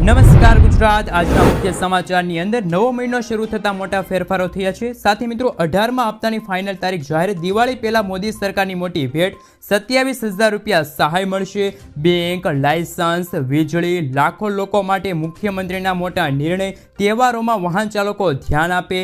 નમસ્કાર ગુજરાત। આજના મુખ્ય સમાચારની અંદર નવો મહિનો શરૂ થતા મોટા ફેરફારો થયા છે। સાથે મિત્રો 18મા હપ્તાની ફાઇનલ તારીખ જાહેર। દિવાળી પહેલા મોદી સરકારની મોટી ભેટ, 27,000 રૂપિયા સહાય મળશે। બેંક, લાયસન્સ, વીજળી, લાખો લોકો માટે મુખ્યમંત્રીના મોટા નિર્ણય। તહેવારોમાં વાહન ચાલકો ધ્યાન આપે।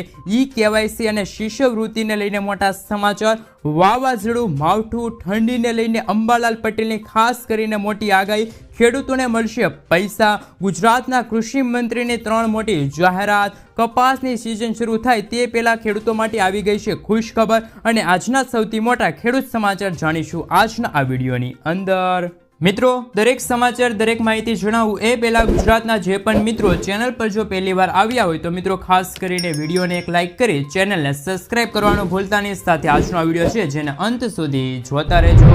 KYC અને શિષ્યવૃત્તિને લઈને મોટા સમાચાર। વાવાઝોડું, માવઠું, ઠંડીને લઈને અંબાલાલ પટેલની ખાસ કરીને મોટી આગાહી। ખેડૂતોને મળશે પૈસા। ગુજરાતના કૃષિ મંત્રીની 3 મોટી જાહેરાત। કપાસની સિઝન શરૂ થાય તે પહેલા ખેડૂતો માટે આવી ગઈ છે ખુશ ખબર। અને આજના સૌથી મોટા ખેડૂત સમાચાર જાણીશું આજના આ વિડીયોની અંદર। મિત્રો, દરેક સમાચાર, દરેક માહિતી જણાવું એ પહેલા ગુજરાતના જે પણ મિત્રો ચેનલ પર જો પહેલીવાર આવ્યા હોય તો મિત્રો ખાસ કરીને વિડીયોને એક લાઇક કરી ચેનલને સબસ્ક્રાઇબ કરવાનું ભૂલતા નહીં। સાથે આજનો આ વિડીયો છે જેને અંત સુધી જોતા રહેજો।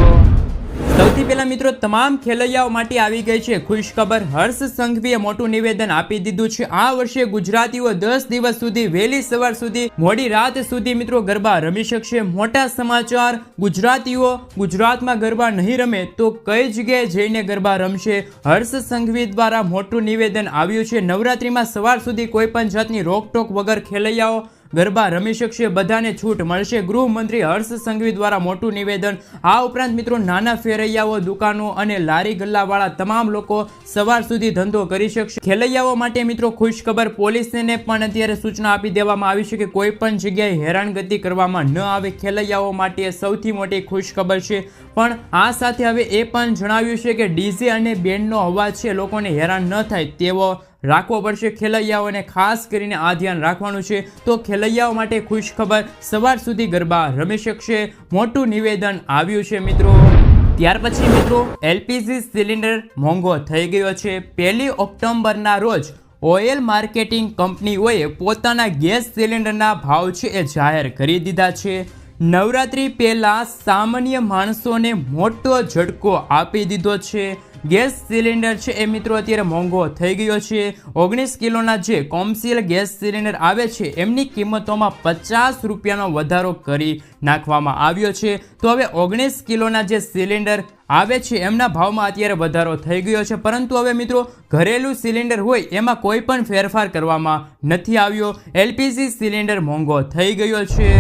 સૌથી પહેલા મિત્રો, તમામ ખેલૈયાઓ માટે આવી ગઈ છે ખુશ ખબર। હર્ષ સંઘવીએ મોટું નિવેદન આપી દીધું છે। આ વર્ષે ગુજરાતીઓ 10 દિવસ સુધી વહેલી સવાર સુધી મોડી રાત સુધી મિત્રો ગરબા રમી શકશે। મોટા સમાચાર, ગુજરાતીઓ ગુજરાતમાં ગરબા નહીં રમે તો કઈ જગ્યાએ જઈને ગરબા રમશે? હર્ષ સંઘવી દ્વારા મોટું નિવેદન આવ્યું છે। નવરાત્રીમાં સવાર સુધી કોઈ પણ જાતની રોકટોક વગર ખેલૈયાઓ ગરબા રમી શકશે, બધાને છૂટ મળશે। ગૃહમંત્રી હર્ષ સંઘવી દ્વારા મોટું નિવેદન। આ ઉપરાંત મિત્રો નાના ફેરૈયાઓ, દુકાનો અને લારી ગલ્લાવાળા તમામ લોકો સવાર સુધી ધંધો કરી શકશે। ખેલૈયાઓ માટે મિત્રો ખુશ ખબર, પોલીસને પણ અત્યારે સૂચના આપી દેવામાં આવી છે કે કોઈ પણ જગ્યાએ હેરાનગતિ કરવામાં ન આવે। ખેલૈયાઓ માટે સૌથી મોટી ખુશ ખબર છે। પણ આ સાથે હવે એ પણ જણાવ્યું છે કે ડીજે અને બેન્ડનો અવાજ છે લોકોને હેરાન ન થાય તેવો રાખવો પડશે। ખેલૈયાઓને ખાસ કરીને આ ધ્યાન રાખવાનું છે। તો ખેલૈયાઓ માટે ખુશ ખબર, સવાર સુધી ગરબા રમી શકશે, મોટું નિવેદન આવ્યું છે મિત્રો। ત્યાર પછી મિત્રો, LPG સિલિન્ડર મોંઘો થઈ ગયો છે। 1 ઓક્ટોબરના રોજ ઓઇલ માર્કેટિંગ કંપનીઓએ પોતાના ગેસ સિલિન્ડરના ભાવ છે એ જાહેર કરી દીધા છે। નવરાત્રી પહેલા સામાન્ય માણસોને મોટો ઝટકો આપી દીધો છે। ગેસ સિલિન્ડર છે એ મિત્રો અત્યારે મોંઘો થઈ ગયો છે। 19 કિલોના જે કોમર્શિયલ ગેસ સિલિન્ડર આવે છે એમની કિંમતોમાં 50 રૂપિયાનો વધારો કરી નાખવામાં આવ્યો છે। તો હવે 19 કિલોના જે સિલિન્ડર આવે છે એમના ભાવમાં અત્યારે વધારો થઈ ગયો છે। પરંતુ હવે મિત્રો ઘરેલું સિલિન્ડર હોય એમાં કોઈ પણ ફેરફાર કરવામાં નથી આવ્યો। LPG સિલિન્ડર મોંઘો થઈ ગયો છે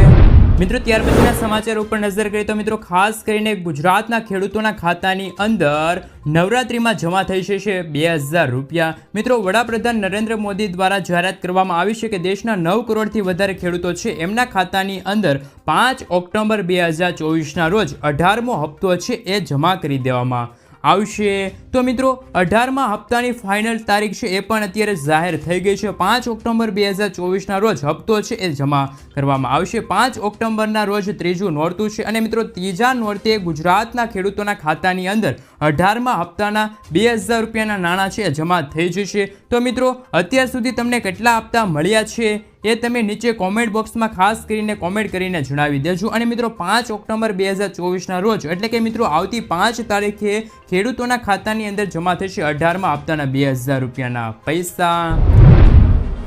મિત્રો। ત્યાર પછીના સમાચાર ઉપર નજર કરીએ તો મિત્રો ખાસ કરીને ગુજરાતના ખેડૂતોના ખાતાની અંદર નવરાત્રીમાં જમા થઈ જશે 2,000 રૂપિયા। મિત્રો, વડાપ્રધાન નરેન્દ્ર મોદી દ્વારા જાહેરાત કરવામાં આવી છે કે દેશના 9 કરોડથી વધારે ખેડૂતો છે એમના ખાતાની અંદર 5 ઓક્ટોબર 2024ના રોજ 18મો હપ્તો છે એ જમા કરી દેવામાં આવશે। તો મિત્રો 18મા હપ્તાની ફાઇનલ તારીખ છે એ પણ અત્યારે જાહેર થઈ ગઈ છે। 5 ઓક્ટોબર 2024ના રોજ હપ્તો છે એ જમા કરવામાં આવશે। 5 ઓક્ટોબરના રોજ ત્રીજું નોરતું છે અને મિત્રો ત્રીજા નોરતે ગુજરાતના ખેડૂતોના ખાતાની અંદર 18મા હપ્તાના 2,000 રૂપિયાના નાણાં છે એ જમા થઈ જશે। તો મિત્રો અત્યાર સુધી તમને કેટલા હપ્તા મળ્યા છે એ તમે નીચે કોમેન્ટ બોક્સમાં ખાસ કરીને કોમેન્ટ કરીને જણાવી દેજો। અને મિત્રો 5 ઓક્ટોબર 2024ના રોજ એટલે કે મિત્રો આવતી 5 તારીખે ખેડૂતોના ખાતાની અંદર જમા થશે 18મા હપ્તાના 2,000 રૂપિયાના પૈસા।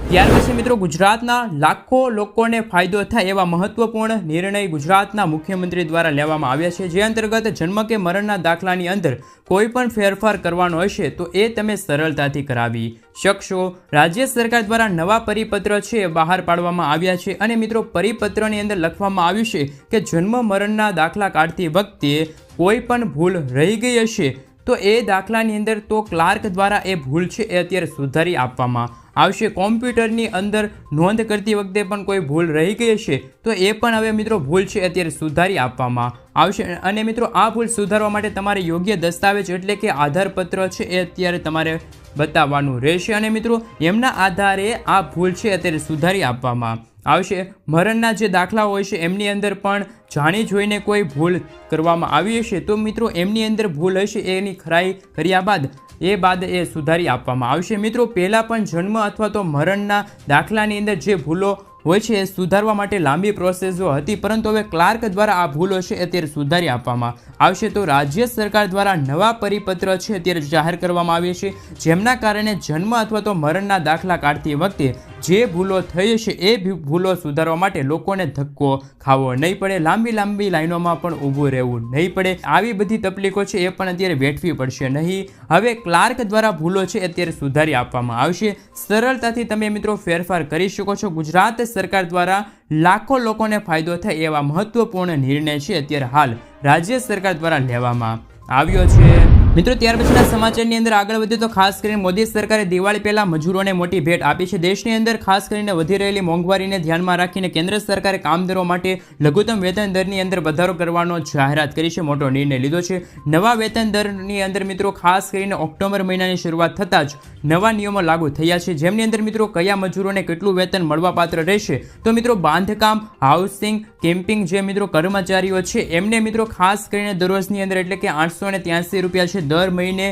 ત્યાર પછી મિત્રો ગુજરાતના લાખો લોકોને ફાયદો થાય એવા મહત્વપૂર્ણ નિર્ણય ગુજરાતના મુખ્યમંત્રી દ્વારા લેવામાં આવ્યા છે। જે અંતર્ગત જન્મ કે મરણના દાખલાની અંદર કોઈ પણ ફેરફાર કરવાનો હશે તો એ તમે સરળતાથી કરાવી શકશો। રાજ્ય સરકાર દ્વારા નવા પરિપત્ર છે બહાર પાડવામાં આવ્યા છે અને મિત્રો પરિપત્રની અંદર લખવામાં આવ્યું છે કે જન્મ મરણના દાખલા કાઢતી વખતે કોઈ પણ ભૂલ રહી ગઈ હશે તો એ દાખલાની અંદર તો ક્લાર્ક દ્વારા એ ભૂલ છે એ અત્યારે સુધારી આપવામાં આવશે। કોમ્પ્યુટરની અંદર નોંધ કરતી વખતે પણ કોઈ ભૂલ રહી ગઈ હશે તો એ પણ હવે મિત્રો ભૂલ છે અત્યારે સુધારી આપવામાં આવશે। અને મિત્રો આ ભૂલ સુધારવા માટે તમારે યોગ્ય દસ્તાવેજ એટલે કે આધારપત્ર છે એ અત્યારે તમારે બતાવવાનું રહેશે અને મિત્રો એમના આધારે આ ભૂલ છે અત્યારે સુધારી આપવામાં આવશે। મરણના જે દાખલા હોય છે એમની અંદર પણ જાણી જોઈને કોઈ ભૂલ કરવામાં આવી હશે તો મિત્રો એમની અંદર ભૂલ હશે એની ખરાઈ કર્યા બાદ એ સુધારી આપવામાં આવશે। મિત્રો પહેલાં પણ જન્મ અથવા તો મરણના દાખલાની અંદર જે ભૂલો હોય છે એ સુધારવા માટે લાંબી પ્રોસેસો હતી પરંતુ હવે ક્લાર્ક દ્વારા આ ભૂલો છે અત્યારે સુધારી આપવામાં આવશે તો રાજ્ય સરકાર દ્વારા નવા પરિપત્ર છે અત્યારે જાહેર કરવામાં આવ્યા છે, જેમના કારણે જન્મ અથવા તો મરણના દાખલા કાઢતી વખતે જે ભૂલો થઈ છે એ ભૂલો સુધારવા માટે લોકોને ધક્કો ખાવો નહીં પડે, લાંબી લાઈનોમાં પણ ઊભું રહેવું નહીં પડે. આવી બધી તકલીફો છે એ પણ અત્યારે વેઠવી પડશે નહીં. હવે ક્લાર્ક દ્વારા ભૂલો છે અત્યારે સુધારી આપવામાં આવશે. સરળતાથી તમે મિત્રો ફેરફાર કરી શકો છો. ગુજરાત સરકાર દ્વારા લાખો લોકોને ફાયદો થાય એવા મહત્વપૂર્ણ નિર્ણય છે અત્યારે હાલ રાજ્ય સરકાર દ્વારા લેવામાં આવ્યો છે. મિત્રો ત્યાર પછીના સમાચારની અંદર આગળ વધીએ તો ખાસ કરીને મોદી સરકારે દિવાળી પહેલા મજૂરોને મોટી ભેટ આપી છે. દેશની અંદર ખાસ કરીને વધી રહેલી મોંઘવારીને ધ્યાનમાં રાખીને કેન્દ્ર સરકારે કામદારો માટે લઘુત્તમ વેતન દરની અંદર વધારો કરવાનો જાહેરાત કરી છે. મોટો નિર્ણય લીધો છે. નવા વેતન દરની અંદર મિત્રો ખાસ કરીને ઓક્ટોબર મહિનાની શરૂઆત થતાં જ નવા નિયમો લાગુ થયા છે, જેમની અંદર મિત્રો કયા મજૂરોને કેટલું વેતન મળવાપાત્ર રહેશે. તો મિત્રો બાંધકામ, હાઉસિંગ, કેમ્પિંગ જે મિત્રો કર્મચારીઓ છે એમને મિત્રો ખાસ કરીને દરરોજની અંદર એટલે કે 883 રૂપિયા છે દર મહિને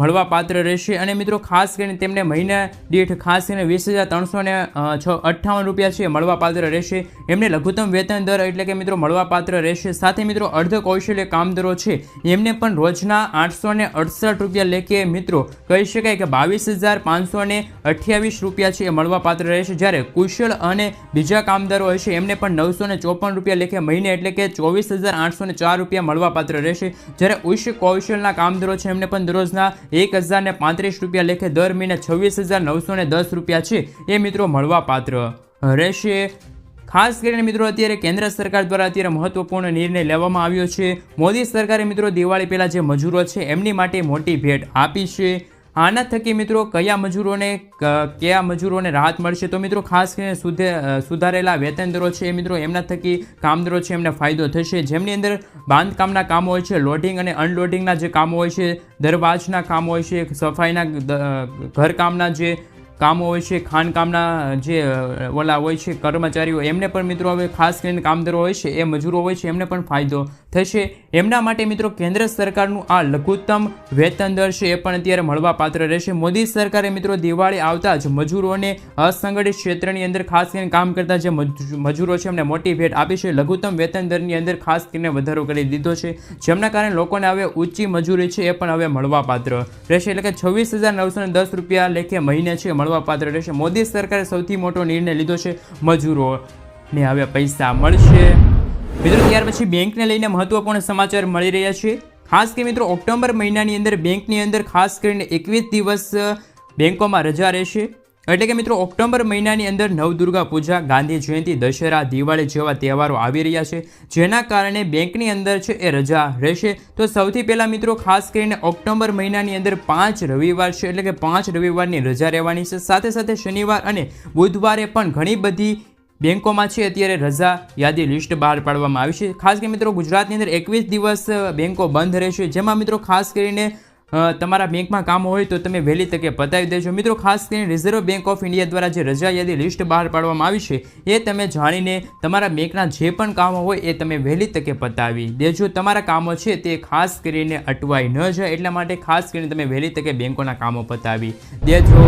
મળવાપાત્ર રહેશે. અને મિત્રો ખાસ કરીને તેમને મહિના દીઠ ખાસ કરીને 20,358 રૂપિયા છે મળવાપાત્ર રહેશે. એમને લઘુત્તમ વેતન દર એટલે કે મિત્રો મળવાપાત્ર રહેશે. સાથે મિત્રો અર્ધ કૌશલ્ય કામદારો છે એમને પણ રોજના 868 રૂપિયા લેખે મિત્રો કહી શકાય કે 22,528 રૂપિયા છે એ મળવાપાત્ર રહેશે. જ્યારે કુશળ અને બીજા કામદારો હશે એમને પણ 954 રૂપિયા લેખે મહિને એટલે કે 24,804 રૂપિયા મળવાપાત્ર રહેશે. જ્યારે ઉચ્ચ કૌશલના કામદારો છે એમને પણ દરરોજના 1,035 રૂપિયા લેખે દર મહિને 26,910 રૂપિયા છે એ મિત્રો મળવાપાત્ર રહેશે. ખાસ કરીને મિત્રો અત્યારે કેન્દ્ર સરકાર દ્વારા અત્યારે મહત્વપૂર્ણ નિર્ણય લેવામાં આવ્યો છે. મોદી સરકારે મિત્રો દિવાળી પહેલા જે મજૂરો છે એમની માટે મોટી ભેટ આપી છે. આના થકી મિત્રો કયા મજૂરોને રાહત મળશે? તો મિત્રો ખાસ કરીને સુધારેલા વેતન દરો છે એ મિત્રો એમના થકી કામદારો છે એમને ફાયદો થશે. જેમની અંદર બાંધકામના કામો હોય છે, લોડિંગ અને અનલોડિંગના જે કામો હોય છે, દરવાજના કામો હોય છે, સફાઈના ઘરકામના જે કામો હોય છે, ખાનકામના જે ઓલા હોય છે કર્મચારીઓ એમને પણ મિત્રો હવે ખાસ કરીને કામદારો હોય છે એ મજૂરો હોય છે એમને પણ ફાયદો થશે. એમના માટે મિત્રો કેન્દ્ર સરકારનું આ લઘુત્તમ વેતન દર છે એ પણ અત્યારે મળવાપાત્ર રહેશે. મોદી સરકારે મિત્રો દિવાળી આવતા જ મજૂરોને અસંગઠિત ક્ષેત્રની અંદર ખાસ કરીને કામ કરતા જે મજૂરો છે એમને મોટી ભેટ આપી છે. લઘુત્તમ વેતન દરની અંદર ખાસ કરીને વધારો કરી દીધો છે, જેમના કારણે લોકોને હવે ઊંચી મજૂરી છે એ પણ હવે મળવાપાત્ર રહેશે. એટલે કે 26,910 રૂપિયા લેખે મહિને છે મળવાપાત્ર રહેશે. મોદી સરકારે સૌથી મોટો નિર્ણય લીધો છે, મજૂરોને હવે પૈસા મળશે. મિત્રો ત્યાર પછી બેંકને લઈને મહત્વપૂર્ણ સમાચાર મળી રહ્યા છે. ખાસ કે મિત્રો ઓક્ટોબર મહિનાની અંદર બેંકની અંદર ખાસ કરીને 21 દિવસ બેંકોમાં રજા રહેશે. એટલે કે મિત્રો ઓક્ટોબર મહિનાની અંદર નવદુર્ગા પૂજા, ગાંધી જયંતિ, દશેરા, દિવાળી જેવા તહેવારો આવી રહ્યા છે, જેના કારણે બેંકની અંદર છે એ રજા રહેશે. તો સૌથી પહેલાં મિત્રો ખાસ કરીને ઓક્ટોબર મહિનાની અંદર 5 રવિવાર છે એટલે કે 5 રવિવારની રજા રહેવાની છે. સાથે સાથે શનિવાર અને બુધવારે પણ ઘણી બધી બેંકોમાં છે અત્યારે રજા યાદી લિસ્ટ બહાર પાડવામાં આવી છે. ખાસ કરીને મિત્રો ગુજરાતની અંદર 21 દિવસ બેંકો બંધ રહેશે, જેમાં મિત્રો ખાસ કરીને તમારા બેંકમાં કામ હોય તો તમે વહેલી તકે પતાવી દેજો. મિત્રો ખાસ કરીને રિઝર્વ બેંક ઓફ ઇન્ડિયા દ્વારા જે રજા યાદી લિસ્ટ બહાર પાડવામાં આવી છે એ તમે જાણીને તમારા બેંકના જે પણ કામો હોય એ તમે વહેલી તકે પતાવી દેજો. તમારા કામો છે તે ખાસ કરીને અટવાઈ ન જાય એટલા માટે ખાસ કરીને તમે વહેલી તકે બેંકોના કામો પતાવી દેજો.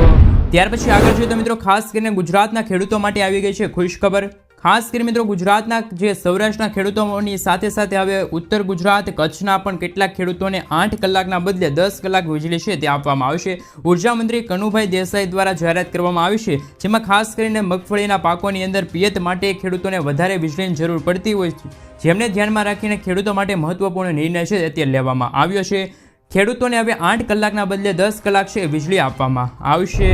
ત્યાર પછી આગળ જોઈએ તો મિત્રો ખાસ કરીને ગુજરાતના ખેડૂતો માટે આવી ગઈ છે ખુશ ખબર. ખાસ કરીને મિત્રો ગુજરાતના જે સૌરાષ્ટ્રના ખેડૂતોની સાથે સાથે હવે ઉત્તર ગુજરાત, કચ્છના પણ કેટલાક ખેડૂતોને 8 કલાકના બદલે 10 કલાક વીજળી છે તે આપવામાં આવશે. ઉર્જા મંત્રી કનુભાઈ દેસાઈ દ્વારા જાહેરાત કરવામાં આવી છે, જેમાં ખાસ કરીને મગફળીના પાકોની અંદર પિયત માટે ખેડૂતોને વધારે વીજળીની જરૂર પડતી હોય છે, જેમને ધ્યાનમાં રાખીને ખેડૂતો માટે મહત્વપૂર્ણ નિર્ણય છે અત્યારે લેવામાં આવ્યો છે. ખેડૂતોને હવે 8 કલાકના બદલે 10 કલાક છે વીજળી આપવામાં આવશે.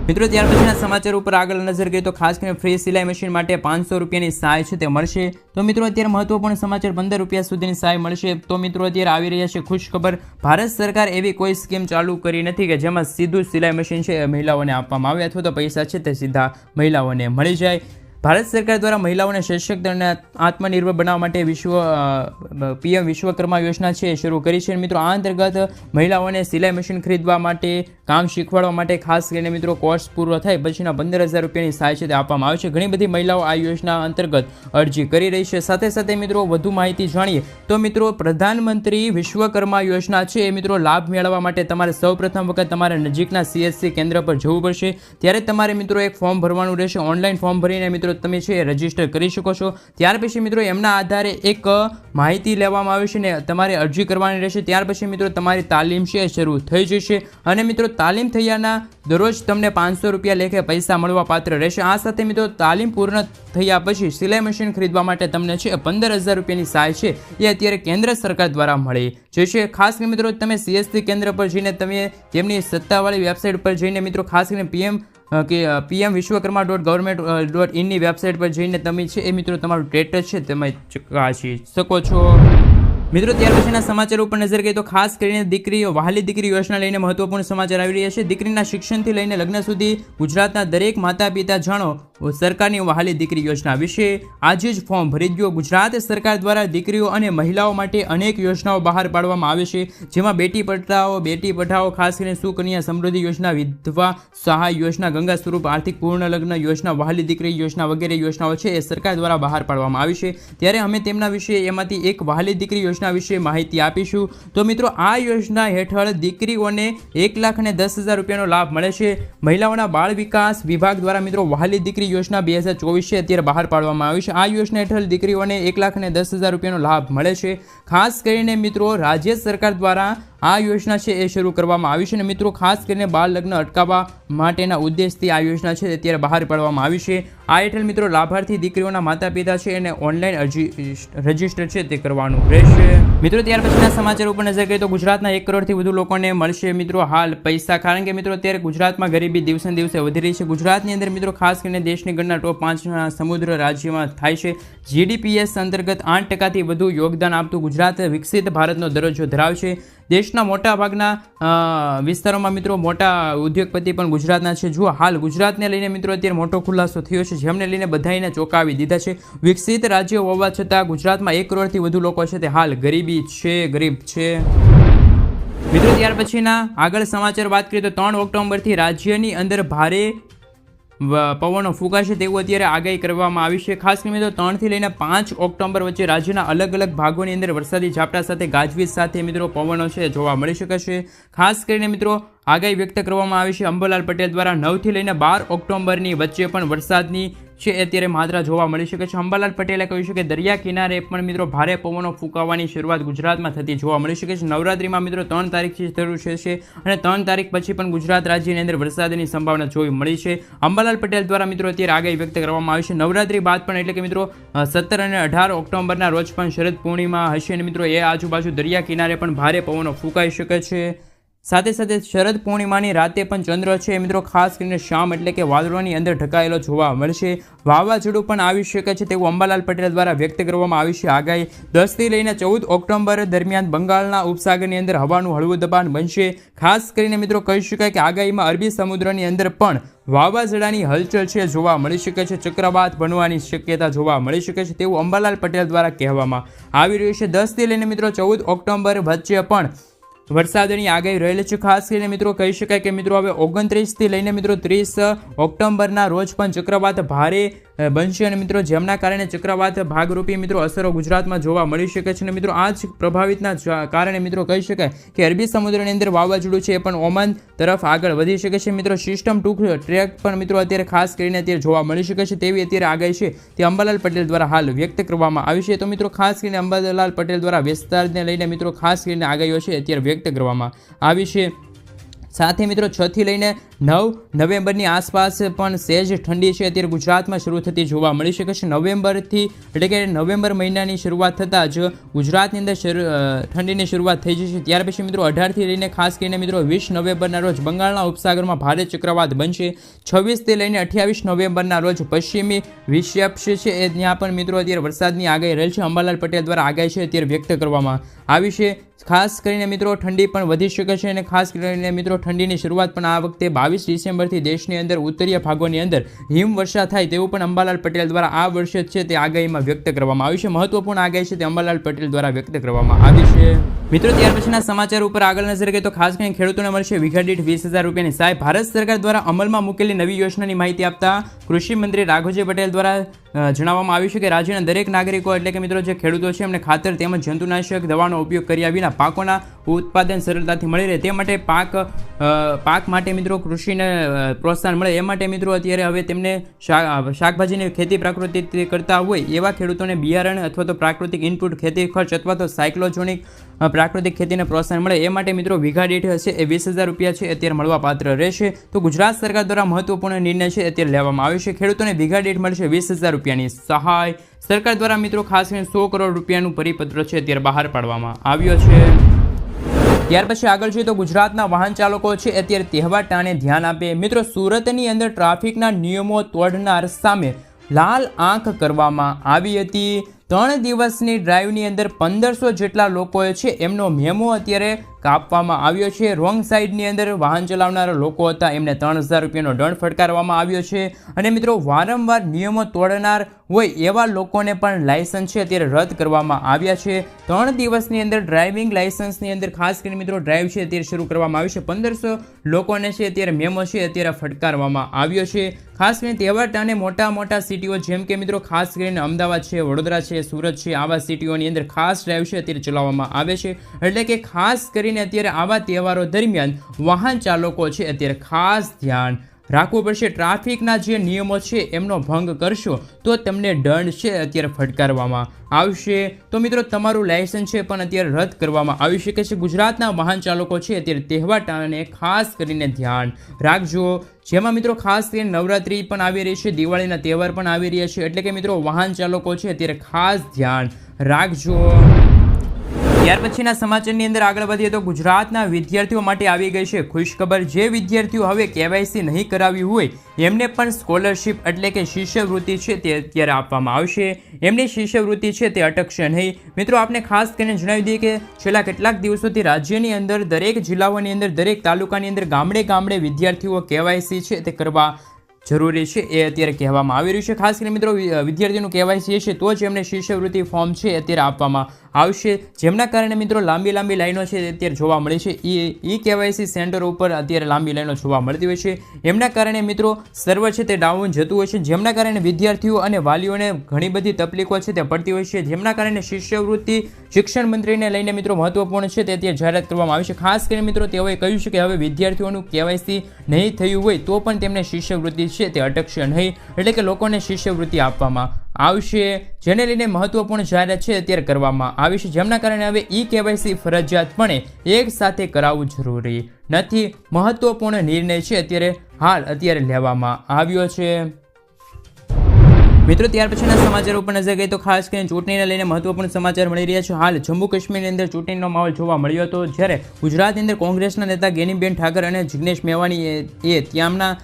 મિત્રો ત્યાર પછીના સમાચાર ઉપર આગળ નજર કરીએ તો ખાસ કરીને ફ્રી સિલાઈ મશીન માટે 500 રૂપિયાની સહાય છે તે મળશે. તો મિત્રો અત્યારે મહત્વપૂર્ણ સમાચાર 15 રૂપિયા સુધીની સહાય મળશે. તો મિત્રો અત્યારે આવી રહ્યા છે ખુશ ખબર. ભારત સરકાર એવી કોઈ સ્કીમ ચાલુ કરી નથી કે જેમાં સીધું સિલાઈ મશીન છે મહિલાઓને આપવામાં આવે અથવા તો પૈસા છે તે સીધા મહિલાઓને મળી જાય. ભારત સરકાર દ્વારા મહિલાઓને સશક્ત અને આત્મનિર્ભર બનાવવા માટે PM વિશ્વકર્મા યોજના છે શરૂ કરી છે. મિત્રો આ અંતર્ગત મહિલાઓને સિલાઈ મશીન ખરીદવા માટે, કામ શીખવાડવા માટે ખાસ કરીને મિત્રો કોર્સ પૂરો થાય પછીના 15,000 રૂપિયાની સહાય છે તે આપવામાં આવે છે. ઘણી બધી મહિલાઓ આ યોજના અંતર્ગત અરજી કરી રહી છે. સાથે સાથે મિત્રો વધુ માહિતી જાણીએ તો મિત્રો પ્રધાનમંત્રી વિશ્વકર્મા યોજના છે એ મિત્રો લાભ મેળવવા માટે તમારે સૌપ્રથમ વખત તમારે નજીકના CSC કેન્દ્ર પર જવું પડશે. ત્યારે તમારે મિત્રો એક ફોર્મ ભરવાનું રહેશે. ઓનલાઈન ફોર્મ ભરીને મિત્રો મિત્રો તમે છે એ રજીસ્ટર કરી શકો છો। ત્યાર પછી મિત્રો એમના આધારે એક માહિતી લેવામાં આવે છે ને તમારે અરજી કરવાની રહેશે। ત્યાર પછી મિત્રો તમારી તાલીમ છે એ શરૂ થઈ જશે અને મિત્રો તાલીમ થયાના દરરોજ તમને 500 રૂપિયા લેખે પૈસા મળવા પાત્ર રહેશે। આ સાથે મિત્રો તાલીમ પૂર્ણ થયા પછી સિલાઈ મશીન ખરીદવા માટે તમને છે 15,000 રૂપિયાની સહાય છે એ અત્યારે કેન્દ્ર સરકાર દ્વારા મળી જશે। ખાસ કરીને મિત્રો તમે CSC કેન્દ્ર પર જઈને તમે તેમની સત્તાવાળી વેબસાઇટ પર જઈને મિત્રો ખાસ કરીને PM વિશ્વકર્મા.government.in ની વેબસાઇટ પર જઈને તમે છે એ મિત્રો તમારું સ્ટેટસ છે તમે ચકાસી શકો છો। મિત્રો ત્યાર પછીના સમાચાર ઉપર નજર કરીએ તો ખાસ કરીને દીકરીઓ વહાલી દીકરી યોજના લઈને મહત્વપૂર્ણ સમાચાર આવી રહ્યા છે। દીકરીના શિક્ષણથી લઈને લગ્ન સુધી ગુજરાતના દરેક માતા પિતા જાણો સરકારની વહાલી દીકરી યોજના વિશે આજે જ ફોર્મ ભરી દો। ગુજરાત સરકાર દ્વારા દીકરીઓ અને મહિલાઓ માટે અનેક યોજનાઓ બહાર પાડવામાં આવે છે, જેમાં બેટી પઢાઓ, ખાસ કરીને સુકન્યા સમૃદ્ધિ યોજના, વિધવા સહાય યોજના, ગંગા સ્વરૂપ આર્થિક પૂર્ણ લગ્ન યોજના, વહાલી દીકરી યોજના વગેરે યોજનાઓ છે એ સરકાર દ્વારા બહાર પાડવામાં આવી છે। ત્યારે અમે તેમના વિશે એમાંથી એક વહાલી દીકરી યોજના વિશે માહિતી આપીશું। તો મિત્રો આ યોજના હેઠળ દીકરીઓને 1,10,000 રૂપિયાનો લાભ મળે છે। મહિલાઓના બાળ વિકાસ વિભાગ દ્વારા મિત્રો વહાલી દીકરી યોજના 2024 છે અત્યારે બહાર પાડવામાં આવી છે। આ યોજના હેઠળ દીકરીઓને 1,10,000 રૂપિયાનો લાભ મળે છે। ખાસ કરીને મિત્રો રાજ્ય સરકાર દ્વારા આ યોજના છે એ શરૂ કરવામાં આવી છે અને મિત્રો ખાસ કરીને બાળ લગ્ન અટકાવવા માટેના ઉદ્દેશથી આ યોજના છે અત્યારે બહાર પાડવામાં આવી છે। આ હેઠળ મિત્રો લાભાર્થી દીકરીઓના માતા પિતા છે એને ઓનલાઈન રજીસ્ટર છે તે કરવાનું રહેશે। મિત્રો ત્યાર પછીના સમાચાર ઉપર નજર કરીએ તો ગુજરાતના 1 કરોડથી વધુ લોકોને મળશે મિત્રો હાલ પૈસા, કારણ કે મિત્રો અત્યારે ગુજરાતમાં ગરીબી દિવસે દિવસે વધી રહી છે। ગુજરાતની અંદર મિત્રો ખાસ કરીને દેશની ગણના ટોપ 5 સમુદ્ર રાજ્યમાં થાય છે। GDPS અંતર્ગત 8%થી વધુ યોગદાન આપતું ગુજરાત વિકસિત ભારતનો દરજ્જો ધરાવશે। દેશના મોટા ભાગના વિસ્તારોમાં મિત્રો મોટા ઉદ્યોગપતિ પણ ગુજરાતના છે। જો હાલ ગુજરાતને લઈને મિત્રો અત્યારે મોટો ખુલાસો થયો છે, જેમને લઈને બધાઈને ચોંકાવી દીધા છે। વિકસિત રાજ્ય હોવા છતાં ગુજરાતમાં 1 કરોડથી વધુ લોકો છે તે હાલ ગરીબ છે। મિત્રો ત્યાર પછીના આગળ સમાચાર વાત કરીએ તો 3 ઓક્ટોબરથી રાજ્યની અંદર ભારે પવનો ફૂંકાશે તેવું અત્યારે આગાહી કરવામાં આવી છે। ખાસ કરીને મિત્રો 3 થી લઈને 5 ઓક્ટોબર વચ્ચે રાજ્યના અલગ અલગ ભાગોની અંદર વરસાદી ઝાપટા સાથે ગાજવીજ સાથે મિત્રો પવનો છે જોવા મળી શકે છે। ખાસ કરીને મિત્રો આગાહી વ્યક્ત કરવામાં આવી છે અંબાલાલ પટેલ દ્વારા 9 થી લઈને 12 ઓક્ટોબરની વચ્ચે પણ વરસાદની છે અત્યારે માત્રા જોવા મળી શકે છે। અંબાલાલ પટેલે કહ્યું છે કે દરિયા કિનારે પણ મિત્રો ભારે પવનો ફૂંકાવાની શરૂઆત ગુજરાતમાં થતી જોવા મળી શકે છે। નવરાત્રીમાં મિત્રો 3 તારીખથી શરૂ થશે અને 3 તારીખ પછી પણ ગુજરાત રાજ્યની અંદર વરસાદની સંભાવના જોવા મળી છે। અંબાલાલ પટેલ દ્વારા મિત્રો અત્યારે આગાહી વ્યક્ત કરવામાં આવી છે। નવરાત્રી બાદ પણ એટલે કે મિત્રો 17 અને 18 ઓક્ટોબરના રોજ પણ શરદ પૂર્ણિમા હશે અને મિત્રો એ આજુબાજુ દરિયા કિનારે પણ ભારે પવનો ફૂંકાઈ શકે છે। સાથે સાથે શરદ પૂર્ણિમાની રાતે પણ ચંદ્ર છે એ મિત્રો ખાસ કરીને શામ એટલે કે વાદળોની અંદર ઢકાયેલો જોવા મળશે। વાવાઝોડું પણ આવી શકે છે તેવું અંબાલાલ પટેલ દ્વારા વ્યક્ત કરવામાં આવી છે આગાહી। 10 થી લઈને 14 ઓક્ટોબર દરમિયાન બંગાળના ઉપસાગરની અંદર હવાનું હળવું દબાણ બનશે। ખાસ કરીને મિત્રો કહી શકાય કે આગાહીમાં અરબી સમુદ્રની અંદર પણ વાવાઝોડાની હલચલ છે જોવા મળી શકે છે। ચક્રવાત બનવાની શક્યતા જોવા મળી શકે છે તેવું અંબાલાલ પટેલ દ્વારા કહેવામાં આવી રહ્યું છે। 10 થી લઈને મિત્રો 14 ઓક્ટોબર વચ્ચે પણ વરસાદની આગાહી રહેલી છે। ખાસ કરીને મિત્રો કહી શકાય કે મિત્રો હવે 29 થી લઈને મિત્રો 30 ઓક્ટોબરના રોજ પણ ચક્રવાત ભારે બનશે અને મિત્રો જેમના કારણે ચક્રવાત ભાગરૂપી મિત્રો અસરો ગુજરાતમાં જોવા મળી શકે છે અને મિત્રો આ જ પ્રભાવિતના કારણે મિત્રો કહી શકાય કે અરબી સમુદ્રની અંદર વાવાઝોડું છે એ પણ ઓમાન તરફ આગળ વધી શકે છે। મિત્રો સિસ્ટમ ટ્રેક પણ મિત્રો અત્યારે ખાસ કરીને અત્યારે જોવા મળી શકે છે તેવી અત્યારે આગાહી છે તે અંબાલાલ પટેલ દ્વારા હાલ વ્યક્ત કરવામાં આવી છે। તો મિત્રો ખાસ કરીને અંબાલાલ પટેલ દ્વારા વિસ્તારને લઈને મિત્રો ખાસ કરીને આગાહીઓ છે અત્યારે વ્યક્ત કરવામાં આવી છે। સાથે મિત્રો 6 થી લઈને 9 નવેમ્બરની આસપાસ પણ સહેજ ઠંડી છે અત્યારે ગુજરાતમાં શરૂ થતી જોવા મળી શકે છે। નવેમ્બરથી એટલે કે નવેમ્બર મહિનાની શરૂઆત થતાં જ ગુજરાતની અંદર ઠંડીની શરૂઆત થઈ જશે। ત્યાર પછી મિત્રો 18 થી લઈને ખાસ કરીને મિત્રો 20 નવેમ્બરના રોજ બંગાળના ઉપસાગરમાં ભારે ચક્રવાત બનશે। 26 થી લઈને 28 નવેમ્બરના રોજ પશ્ચિમી વિક્ષેપ છે એ ત્યાં પણ મિત્રો અત્યારે વરસાદની આગાહી રહેલ છે। અંબાલાલ પટેલ દ્વારા આગાહી છે અત્યારે વ્યક્ત કરવામાં આવી છે। ખાસ કરીને મિત્રો ઠંડી પણ વધી શકે છે અને ખાસ કરીને મિત્રો ઠંડીની શરૂઆત પણ આ વખતે 22 ડિસેમ્બરથી દેશની અંદર ઉત્તરીય ભાગોની અંદર હિમવર્ષા થાય તેવું પણ અંબાલાલ પટેલ દ્વારા આ વર્ષે છે તે આગાહીમાં વ્યક્ત કરવામાં આવી છે। મહત્વપૂર્ણ આગાહી છે તે અંબાલાલ પટેલ દ્વારા વ્યક્ત કરવામાં આવી છે। મિત્રો ત્યાર પછીના સમાચાર ઉપર આગળ નજર કરીએ તો ખાસ કરીને ખેડૂતોને મળશે વીઘા દીઠ 20,000 રૂપિયાની સહાય। ભારત સરકાર દ્વારા અમલમાં મૂકેલી નવી યોજનાની માહિતી આપતા કૃષિ મંત્રી રાઘવજી પટેલ દ્વારા જણાવવામાં આવ્યું છે કે રાજ્યના દરેક નાગરિકો એટલે કે મિત્રો જે ખેડૂતો છે એમને ખાતર તેમજ જંતુનાશક દવાનો ઉપયોગ કર્યા વિના પાકોના ઉત્પાદન સરળતાથી મળી રહે તે માટે પાક માટે મિત્રો કૃષિને પ્રોત્સાહન મળે એ માટે મિત્રો અત્યારે હવે તેમને શાકભાજીની ખેતી પ્રાકૃતિક કરતા હોય એવા ખેડૂતોને બિયારણ અથવા તો પ્રાકૃતિક ઇનપુટ ખેતી ખર્ચ અથવા તો સાયક્લોજોનિક પ્રાકૃતિક ખેતીને પ્રોત્સાહન મળે એ માટે મિત્રો વીઘા દીઠ હશે એ 20,000 રૂપિયા છે અત્યારે મળવા પાત્ર રહેશે. તો ગુજરાત સરકાર દ્વારા મહત્વપૂર્ણ નિર્ણય છે અત્યારે લેવામાં આવ્યો છે. ખેડૂતોને વીઘા દીઠ મળશે 20,000 રૂપિયાની સહાય. સરકાર દ્વારા મિત્રો ખાસ કરીને 100 કરોડ રૂપિયાનું પરિપત્ર છે અત્યારે બહાર પાડવામાં આવ્યો છે. ત્યાર પછી આગળ જોઈએ તો ગુજરાતના વાહન ચાલકો છે અત્યારે તહેવાર ટાણે ધ્યાન આપે. મિત્રો સુરતની અંદર ટ્રાફિકના નિયમો તોડનાર સામે લાલ આંખ કરવામાં આવી હતી. 3 દિવસની ડ્રાઈવની અંદર 1500 જેટલા લોકોએ છે એમનો મેમો અત્યારે કાપવામાં આવ્યો છે. રોંગ સાઈડની અંદર વાહન ચલાવનારા લોકો હતા એમને 3,000 રૂપિયાનો દંડ ફટકારવામાં આવ્યો છે. અને મિત્રો વારંવાર નિયમો તોડનાર હોય એવા લોકોને પણ લાયસન્સ છે અત્યારે રદ કરવામાં આવ્યા છે. 3 દિવસની અંદર ડ્રાઇવિંગ લાયસન્સની અંદર ખાસ કરીને મિત્રો ડ્રાઈવ છે અત્યારે શરૂ કરવામાં આવ્યું છે. 1500 લોકોને છે અત્યારે મેમો છે અત્યારે ફટકારવામાં આવ્યો છે. ખાસ કરીને તહેવાર ટાણે મોટા સિટીઓ જેમ કે મિત્રો ખાસ કરીને અમદાવાદ છે, વડોદરા છે, સુરત છે, આવા સિટીઓની અંદર ખાસ ડ્રાઈવ છે અત્યારે ચલાવવામાં આવે છે. એટલે કે ખાસ કરીને અત્યારે આવા તહેવારો દરમિયાન વાહન ચાલકો છે અત્યારે ખાસ ધ્યાન રાખવું પડશે. ટ્રાફિકના જે નિયમો છે એમનો ભંગ કરશો તો તમને દંડ છે અત્યારે ફટકારવામાં આવશે. તો મિત્રો તમારું લાયસન્સ છે પણ અત્યારે રદ કરવામાં આવી શકે છે. ગુજરાતના વાહન ચાલકો છે અત્યારે તહેવાર ટાણે ખાસ કરીને ધ્યાન રાખજો. જેમાં મિત્રો ખાસ કરીને નવરાત્રી પણ આવી રહી છે, દિવાળીના તહેવાર પણ આવી રહ્યા છે. એટલે કે મિત્રો વાહન ચાલકો છે અત્યારે ખાસ ધ્યાન રાખજો. ત્યાર પછીના સમાચારની અંદર આગળ વધીએ તો ગુજરાતના વિદ્યાર્થીઓ માટે આવી ગઈ છે ખુશખબર. જે વિદ્યાર્થીઓ હવે KYC નહીં કરાવ્યું હોય એમને પણ સ્કોલરશિપ એટલે કે શિષ્યવૃત્તિ છે તે અત્યારે આપવામાં આવશે. એમની શિષ્યવૃત્તિ છે તે અટકશે નહીં. મિત્રો આપને ખાસ કરીને જણાવી દઈએ કે છેલ્લા કેટલાક દિવસોથી રાજ્યની અંદર દરેક જિલ્લાઓની અંદર દરેક તાલુકાની અંદર ગામડે વિદ્યાર્થીઓ KYC છે તે કરવા જરૂરી છે એ અત્યારે કહેવામાં આવી રહ્યું છે. ખાસ કરીને મિત્રો વિદ્યાર્થીનું KYC હશે તો જ એમને શિષ્યવૃત્તિ ફોર્મ છે અત્યારે આપવામાં આવશે. જેમના કારણે મિત્રો લાંબી લાઈનો છે અત્યારે જોવા મળે છે. KYC સેન્ટરો ઉપર અત્યારે લાંબી લાઈનો જોવા મળતી હોય છે. એમના કારણે મિત્રો સર્વર છે તે ડાઉન જતું હોય છે. જેમના કારણે વિદ્યાર્થીઓ અને વાલીઓને ઘણી બધી તકલીફો છે તે પડતી હોય છે. જેમના કારણે શિષ્યવૃત્તિ શિક્ષણ મંત્રીને લઈને મિત્રો મહત્વપૂર્ણ છે તે અત્યારે જાહેરાત કરવામાં આવી છે. ખાસ કરીને મિત્રો તેઓએ કહ્યું છે કે હવે વિદ્યાર્થીઓનું KYC નહીં થયું હોય તો પણ તેમને શિષ્યવૃત્તિ છે તે અટકશે નહીં. એટલે કે લોકોને શિષ્યવૃત્તિ આપવામાં આવશે. જેને લઈને મહત્વપૂર્ણ જાહેરાત છે અત્યારે કરવામાં આવી છે. જેમના કારણે હવે KYC ફરજિયાતપણે એક સાથે કરાવવું જરૂરી નથી. મહત્વપૂર્ણ નિર્ણય છે અત્યારે લેવામાં આવ્યો છે. મિત્રો ત્યાર પછીના સમાચાર ઉપર નજર કરીએ તો ખાસ કરીને ચૂંટણીને લઈને મહત્વપૂર્ણ સમાચાર મળી રહ્યા છે. હાલ જમ્મુ કાશ્મીરની અંદર ચૂંટણીનો માહોલ જોવા મળ્યો હતો. જ્યારે ગુજરાતની અંદર કોંગ્રેસના નેતા ગેનીબેન ઠાકર અને જિગ્નેશ મેવાણી એ ત્યાંના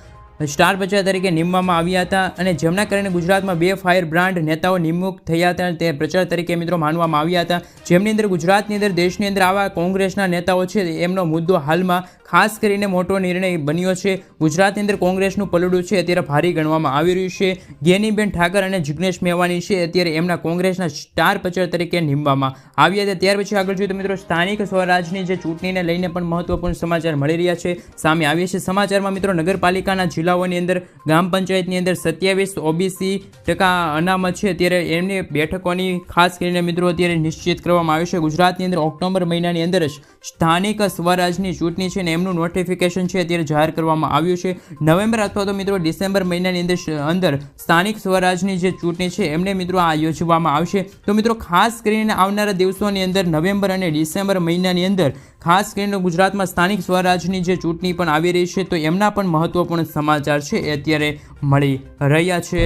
સ્ટાર પ્રચાર તરીકે નિમવામાં આવ્યા હતા. અને જેમના કારણે ગુજરાતમાં 2 ફાયર બ્રાન્ડ નેતાઓ નિમણૂક થયા હતા. તે પ્રચાર તરીકે મિત્રો માનવામાં આવ્યા હતા. જેમની અંદર ગુજરાતની અંદર દેશની અંદર આવા કોંગ્રેસના નેતાઓ છે એમનો મુદ્દો હાલમાં ખાસ કરીને મોટો નિર્ણય બન્યો છે. ગુજરાતની અંદર કોંગ્રેસનું પલડું છે અત્યારે ભારી ગણવામાં આવી રહ્યું છે. ગેનીબેન ઠાકર અને જિગ્નેશ મેવાણી છે અત્યારે એમના કોંગ્રેસના સ્ટાર પ્રચાર તરીકે નિમવામાં આવ્યા હતા. ત્યાર પછી આગળ જોઈએ તો મિત્રો સ્થાનિક સ્વરાજની જે ચૂંટણીને લઈને પણ મહત્વપૂર્ણ સમાચાર મળી રહ્યા છે સામે આવ્યા છે. સમાચારમાં મિત્રો નગરપાલિકાના જિલ્લાઓની અંદર ગ્રામ પંચાયતની અંદર 27 OBC% અનામત છે ત્યારે એમની બેઠકોની ખાસ કરીને મિત્રો અત્યારે નિશ્ચિત કરવામાં આવ્યું છે. ગુજરાતની અંદર ઓક્ટોબર મહિનાની અંદર જ સ્થાનિક સ્વરાજની ચૂંટણી છે ને એમનું નોટિફિકેશન છે અત્યારે જાહેર કરવામાં આવ્યું છે. નવેમ્બર અથવા તો મિત્રો ડિસેમ્બર મહિનાની અંદર સ્થાનિક સ્વરાજની જે ચૂંટણી છે એમને મિત્રો આ યોજવામાં આવશે. તો મિત્રો ખાસ કરીને આવનારા દિવસોની અંદર નવેમ્બર અને ડિસેમ્બર મહિનાની અંદર ખાસ કરીને ગુજરાતમાં સ્થાનિક સ્વરાજની જે ચૂંટણી પણ આવી રહી છે તો એમના પણ મહત્વપૂર્ણ સમાચાર છે એ અત્યારે મળી રહ્યા છે.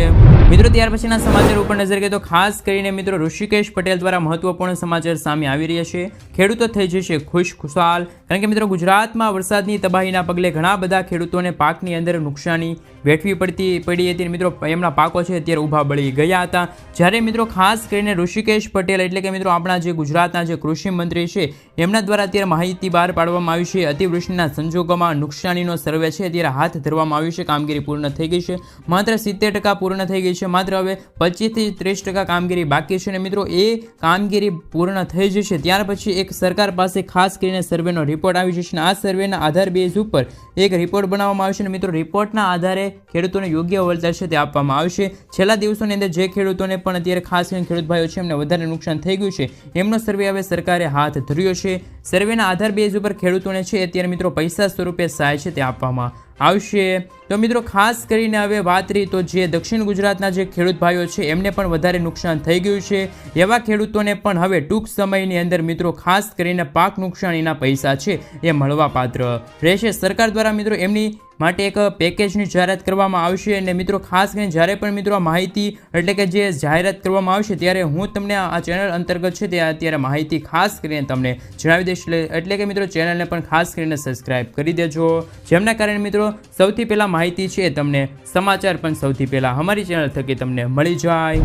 મિત્રો ત્યાર પછીના સમાચાર ઉપર નજર કરીએ તો ખાસ કરીને મિત્રો ઋષિકેશ પટેલ દ્વારા મહત્વપૂર્ણ સમાચાર સામે આવી રહ્યા છે. ખેડૂતો થઈ જશે ખુશાલ. કારણ કે મિત્રો ગુજરાતમાં વરસાદની તબાહીના પગલે ઘણા બધા ખેડૂતોને પાકની અંદર નુકસાની વેઠવી પડી હતી. મિત્રો એમના પાકો છે અત્યારે ઊભા બળી ગયા હતા. જ્યારે મિત્રો ખાસ કરીને ઋષિકેશ પટેલ એટલે કે મિત્રો આપણા જે ગુજરાતના જે કૃષિ મંત્રી છે એમના દ્વારા અત્યારે માહિતી બહાર પાડવામાં આવી છે. અતિવૃષ્ટિના સંજોગોમાં નુકસાનીનો સર્વે છે અત્યારે હાથ ધરવામાં આવ્યું છે. કામગીરી પૂર્ણ થઈ ગઈ છે. માત્ર 70% પૂર્ણ થઈ ગઈ છે. માત્ર હવે 25 થી 30% કામગીરી બાકી છે. અને મિત્રો એ કામગીરી પૂર્ણ થઈ જશે ત્યાર પછી એક સરકાર પાસે ખાસ કરીને સર્વેનો રિપોર્ટ આવી જશે. આ સર્વેના આધાર બેઝ ઉપર એક રિપોર્ટ બનાવવામાં આવશે અને મિત્રો રિપોર્ટના આધારે ખેડૂતોને યોગ્ય વળતર છે તે આપવામાં આવશે. છેલ્લા દિવસોની અંદર જે ખેડૂતોને પણ અત્યારે ખાસ કરીને ખેડૂત ભાઈઓ છે એમને વધારે નુકસાન થઈ ગયું છે એમનો સર્વે હવે સરકારે હાથ ધર્યો છે. સર્વેના આધાર બેઝ ઉપર ખેડૂતોને છે અત્યારે મિત્રો પૈસા સ્વરૂપે સહાય છે તે આપવામાં આવશે. તો મિત્રો ખાસ કરીને હવે વાત રહી તો જે દક્ષિણ ગુજરાતના જે ખેડૂત ભાઈઓ છે એમને પણ વધારે નુકસાન થઈ ગયું છે એવા ખેડૂતોને પણ હવે ટૂંક સમયની અંદર મિત્રો ખાસ કરીને પાક નુકસાનીના પૈસા છે એ મળવાપાત્ર રહેશે. સરકાર દ્વારા મિત્રો એમની માટે એક પેકેજની જાહેરાત કરવામાં આવશે અને મિત્રો ખાસ કરીને જ્યારે પણ મિત્રો આ માહિતી એટલે કે જે જાહેરાત કરવામાં આવશે ત્યારે હું તમને આ ચેનલ અંતર્ગત છે તે અત્યારે માહિતી ખાસ કરીને તમને જણાવી દઈશ. એટલે કે મિત્રો ચેનલને પણ ખાસ કરીને સબસ્ક્રાઈબ કરી દેજો, જેમના કારણે મિત્રો સૌથી પહેલાં માહિતી છે તમને સમાચાર પણ સૌથી પહેલાં અમારી ચેનલ થકી તમને મળી જાય.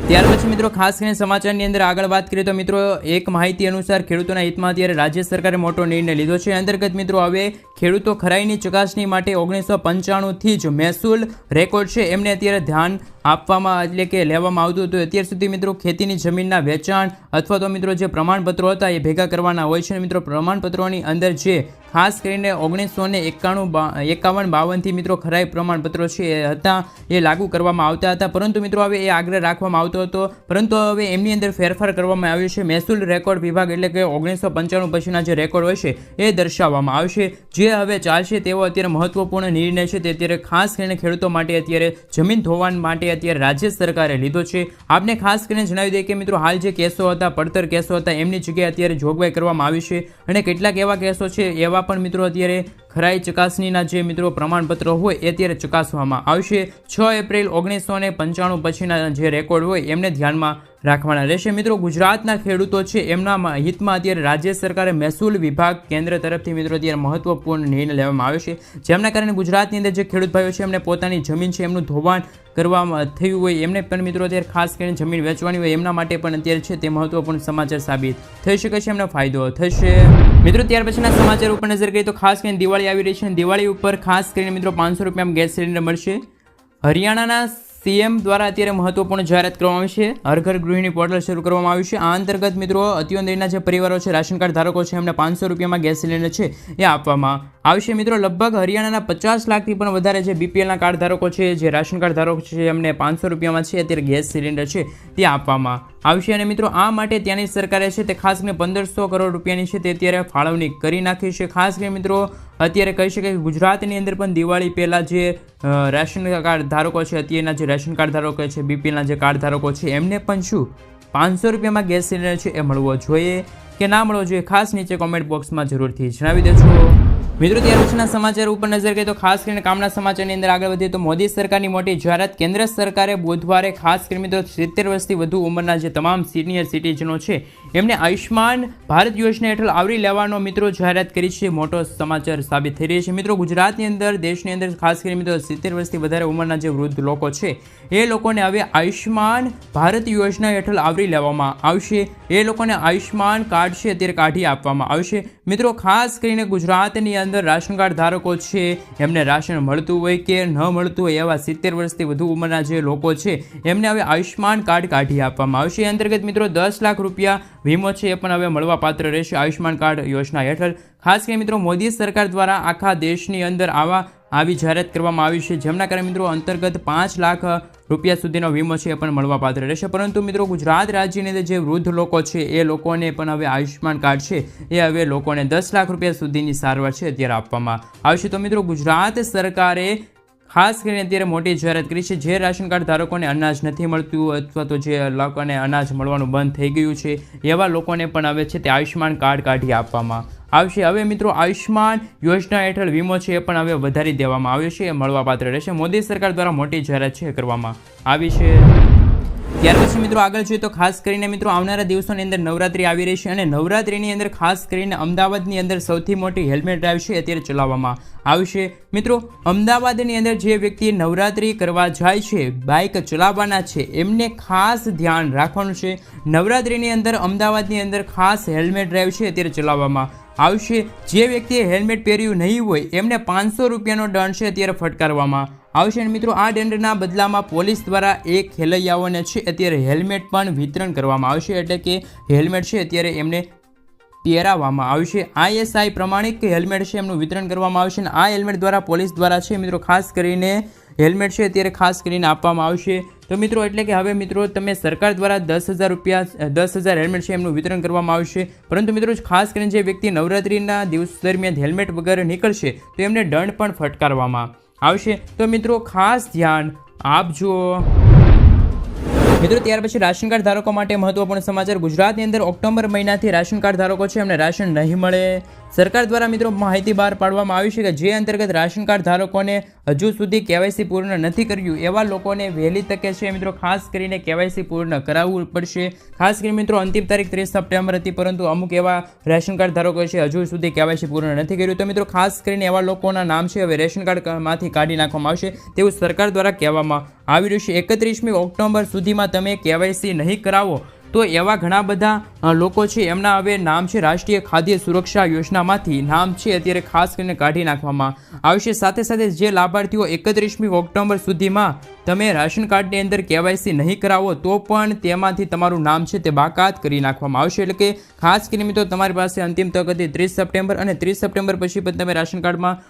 ત્યાર પછી મિત્રો ખાસ કરીને સમાચારની અંદર આગળ વાત કરીએ તો મિત્રો એક માહિતી અનુસાર ખેડૂતોના હિતમાં અત્યારે રાજ્ય સરકારે મોટો નિર્ણય લીધો છે. અંતર્ગત મિત્રો હવે ખેડૂતો ખરાઈની ચકાસણી માટે 1995થી જ મહેસૂલ રેકોર્ડ છે એમને અત્યારે ધ્યાન આપવામાં એટલે કે લેવામાં આવતું હતું. અત્યાર સુધી મિત્રો ખેતીની જમીનના વેચાણ અથવા તો મિત્રો જે પ્રમાણપત્રો હતા એ ભેગા કરવાના હોય છે. મિત્રો પ્રમાણપત્રોની અંદર જે ખાસ કરીને 1951-52થી મિત્રો ખરાઈ પ્રમાણપત્રો છે એ હતા એ લાગુ કરવામાં આવતા હતા, પરંતુ મિત્રો હવે એ આગ્રહ રાખવામાં આવતો હતો, પરંતુ હવે એમની અંદર ફેરફાર કરવામાં આવ્યો છે. મહેસૂલ રેકોર્ડ વિભાગ એટલે કે 1995 પછીના જે રેકોર્ડ હોય છે એ દર્શાવવામાં આવશે, જે હવે ચાલશે તેવો અત્યારે મહત્વપૂર્ણ નિર્ણય છે તે અત્યારે ખાસ કરીને ખેડૂતો માટે અત્યારે જમીન ધોવાણ માટે અત્યારે રાજ્ય સરકારે લીધો છે. આપને ખાસ કરીને જણાવી દઈએ કે મિત્રો હાલ જે કેસો હતા, પડતર કેસો હતા, એમની જગ્યાએ અત્યારે જોગવાઈ કરવામાં આવી છે અને કેટલાક એવા કેસો છે એવા પણ મિત્રો અત્યારે ખરાઈ ચકાસણીના જે મિત્રો પ્રમાણપત્રો હોય એ અત્યારે ચકાસવામાં આવશે. 6 એપ્રિલ 1995 પછીના જે રેકોર્ડ હોય એમને ધ્યાનમાં રાખવાના રહેશે. મિત્રો ગુજરાતના ખેડૂતો છે એમના હિતમાં અત્યારે રાજ્ય સરકારે મહેસૂલ વિભાગ કેન્દ્ર તરફથી મિત્રો અત્યારે મહત્વપૂર્ણ નિર્ણય લેવામાં આવ્યો છે, જેમના કારણે ગુજરાતની અંદર જે ખેડૂત ભાઈઓ છે એમને પોતાની જમીન છે એમનું ધોવાણ કરવામાં થયું હોય એમને પણ મિત્રો અત્યારે ખાસ કરીને જમીન વેચવાની હોય એમના માટે પણ અત્યારે છે તે મહત્વપૂર્ણ સમાચાર સાબિત થઈ શકે છે, એમનો ફાયદો થશે. મિત્રો ત્યાર પછીના સમાચાર ઉપર નજર કરીએ તો ખાસ કરીને દિવાળી આવી રહી છે અને દિવાળી ઉપર ખાસ કરીને મિત્રો 500 રૂપિયામાં ગેસ સિલિન્ડર મળશે. હરિયાણાના સીએમ દ્વારા અત્યારે મહત્વપૂર્ણ જાહેરાત કરવામાં આવી છે. હર ઘર ગૃહિણી પોર્ટલ શરૂ કરવામાં આવ્યું છે. આ અંતર્ગત મિત્રો અત્યોદયના જે પરિવારો છે, રાશન કાર્ડ ધારકો છે, એમને 500 રૂપિયામાં ગેસ સિલિન્ડર છે એ આપવામાં આવશે. મિત્રો લગભગ હરિયાણાના 50 લાખથી પણ વધારે જે બીપીએલના કાર્ડ ધારકો છે, જે રાશન કાર્ડ ધારકો છે, એમને 500 રૂપિયામાં છે અત્યારે ગેસ સિલિન્ડર છે તે આપવામાં આવશે. અને મિત્રો આ માટે ત્યાંની સરકારે છે તે ખાસ કરીને 1500 કરોડ રૂપિયાની છે તે અત્યારે ફાળવણી કરી નાખી છે. ખાસ કરીને મિત્રો અત્યારે કહી શકાય કે ગુજરાતની અંદર પણ દિવાળી પહેલાં જે રાશન કાર્ડ ધારકો છે, અત્યારના જે રાશન કાર્ડ ધારકો છે, બીપીએલના જે કાર્ડ ધારકો છે, એમને પણ શું 500 રૂપિયામાં ગેસ સિલિન્ડર છે એ મળવો જોઈએ કે ના મળવો જોઈએ, ખાસ નીચે કોમેન્ટ બોક્સમાં જરૂરથી જણાવી દેજો. મિત્રો ત્યાર પછીના સમાચાર ઉપર નજર કરીએ તો ખાસ કરીને કામના સમાચારની અંદર આગળ વધીએ તો મોદી સરકારની મોટી જાહેરાત. કેન્દ્ર સરકારે બુધવારે ખાસ કરીને મિત્રો 70 વર્ષથી વધુ ઉંમરના જે તમામ સિનિયર સિટીઝનો છે એમને આયુષ્માન ભારત યોજના હેઠળ આવરી લેવાનો મિત્રો જાહેરાત કરી છે. મોટો સમાચાર સાબિત થઈ રહી છે. મિત્રો ગુજરાતની અંદર, દેશની અંદર ખાસ કરીને મિત્રો 70 વર્ષથી વધારે ઉંમરના જે વૃદ્ધ લોકો છે એ લોકોને હવે આયુષ્માન ભારત યોજના હેઠળ આવરી લેવામાં આવશે. એ લોકોને આયુષ્માન કાર્ડ છે અત્યારે કાઢી આપવામાં આવશે. મિત્રો ખાસ કરીને ગુજરાતની અંદર રાશન કાર્ડ ધારકો છે એમને રાશન મળતું હોય કે ન મળતું હોય એવા 70 વર્ષથી વધુ ઉંમરના જે લોકો છે એમને હવે આયુષ્માન કાર્ડ કાઢી આપવામાં આવશે. એ અંતર્ગત મિત્રો 10 લાખ રૂપિયા વીમો છે એ પણ હવે મળવાપાત્ર રહેશે આયુષ્માન કાર્ડ યોજના હેઠળ. ખાસ કરીને મિત્રો મોદી સરકાર દ્વારા આખા દેશની અંદર આવી જાહેરાત કરવામાં આવી છે, જેમના કારણે મિત્રો અંતર્ગત 5 લાખ રૂપિયા સુધીનો વીમો છે એ પણ મળવાપાત્ર રહેશે. પરંતુ મિત્રો ગુજરાત રાજ્યની અંદર જે વૃદ્ધ લોકો છે એ લોકોને પણ હવે આયુષ્માન કાર્ડ છે એ હવે લોકોને 10 લાખ રૂપિયા સુધીની સારવાર છે અત્યારે આપવામાં આવશે. તો મિત્રો ગુજરાત સરકારે ખાસ કરીને અત્યારે મોટી જાહેરાત કરી છે. જે રાશન કાર્ડ ધારકોને અનાજ નથી મળતું અથવા તો જે લોકોને અનાજ મળવાનું બંધ થઈ ગયું છે એવા લોકોને પણ હવે છે તે આયુષ્માન કાર્ડ કાઢી આપવામાં આવશે. હવે મિત્રો આયુષ્માન યોજના હેઠળ વીમો છે એ પણ હવે વધારી દેવામાં આવ્યો છે, એ મળવાપાત્ર રહેશે. મોદી સરકાર દ્વારા મોટી જાહેરાત છે કરવામાં આવી છે. ત્યાર પછી મિત્રો આગળ જોઈએ તો ખાસ કરીને મિત્રો આવનારા દિવસોની અંદર નવરાત્રી આવી રહી છે અને નવરાત્રીની અંદર ખાસ કરીને અમદાવાદની અંદર સૌથી મોટી હેલ્મેટ ડ્રાઈવ છે અત્યારે ચલાવવામાં આવશે. મિત્રો અમદાવાદની અંદર જે વ્યક્તિ નવરાત્રી કરવા જાય છે, બાઇક ચલાવવાના છે, એમને ખાસ ધ્યાન રાખવાનું છે. નવરાત્રીની અંદર અમદાવાદની અંદર ખાસ હેલ્મેટ ડ્રાઈવ છે અત્યારે ચલાવવામાં આવશે. જે વ્યક્તિએ હેલ્મેટ પહેર્યું નહીં હોય એમને 500 રૂપિયાનો દંડ છે અત્યારે ફટકારવામાં આવશે. અને મિત્રો આ દંડના બદલામાં પોલીસ દ્વારા એક ખેલૈયાઓને છે અત્યારે હેલ્મેટ પણ વિતરણ કરવામાં આવશે, એટલે કે હેલ્મેટ છે અત્યારે એમને પહેરાવવામાં આવશે। ISI પ્રમાણિક હેલ્મેટ છે એમનું વિતરણ કરવામાં આવશે અને આ હેલ્મેટ દ્વારા પોલીસ દ્વારા છે મિત્રો ખાસ કરીને હેલ્મેટ છે અત્યારે ખાસ કરીને આપવામાં આવશે। તો મિત્રો એટલે કે હવે મિત્રો તમે સરકાર દ્વારા 10,000 હેલ્મેટ છે એમનું વિતરણ કરવામાં આવશે, પરંતુ મિત્રો ખાસ કરીને જે વ્યક્તિ નવરાત્રિના દિવસ દરમિયાન હેલ્મેટ વગર નીકળશે તો એમને દંડ પણ ફટકારવામાં આવશે। તો મિત્રો ખાસ ધ્યાન આપજો। મિત્રો ત્યાર પછી રાશન કાર્ડ ધારકો માટે મહત્વપૂર્ણ સમાચાર। ગુજરાતની અંદર ઓક્ટોબર મહિનાથી રાશન કાર્ડ ધારકો છે એમને રાશન નહીં મળે। સરકાર દ્વારા મિત્રો માહિતી બહાર પાડવામાં આવી છે કે જે અંતર્ગત રાશન કાર્ડ ધારકોને હજુ સુધી KYC પૂર્ણ નથી કર્યું એવા લોકોને વહેલી તકે છે મિત્રો ખાસ કરીને KYC પૂર્ણ કરાવવું પડશે। ખાસ કરીને મિત્રો અંતિમ તારીખ 30 સપ્ટેમ્બર હતી, પરંતુ અમુક એવા રાશન કાર્ડ ધારકો છે હજુ સુધી KYC પૂર્ણ નથી કર્યું। તો મિત્રો ખાસ કરીને એવા લોકોના નામ છે હવે રેશન કાર્ડમાંથી કાઢી નાખવામાં આવશે તેવું સરકાર દ્વારા કહેવામાં આવી રહ્યું છે। 31મી ઓક્ટોબર સુધીમાં તમે KYC નહીં કરાવો તો એવા ઘણા બધા લોકો છે એમના હવે નામ છે રાષ્ટ્રીય ખાદ્ય સુરક્ષા યોજનામાંથી નામ છે અત્યારે ખાસ કરીને કાઢી નાખવામાં આવશે। સાથે સાથે જે લાભાર્થીઓ 31મી ઓક્ટોબર સુધીમાં તમે રાશન કાર્ડની અંદર KYC નહીં કરાવો તો પણ તેમાંથી તમારું નામ છે તે બાકાત કરી નાખવામાં આવશે। એટલે કે ખાસ કરીને મિત્રો તમારી પાસે અંતિમ તક હતી 30 સપ્ટેમ્બર અને 30 સપ્ટેમ્બર પછી પણ તમે રાશન કાર્ડમાં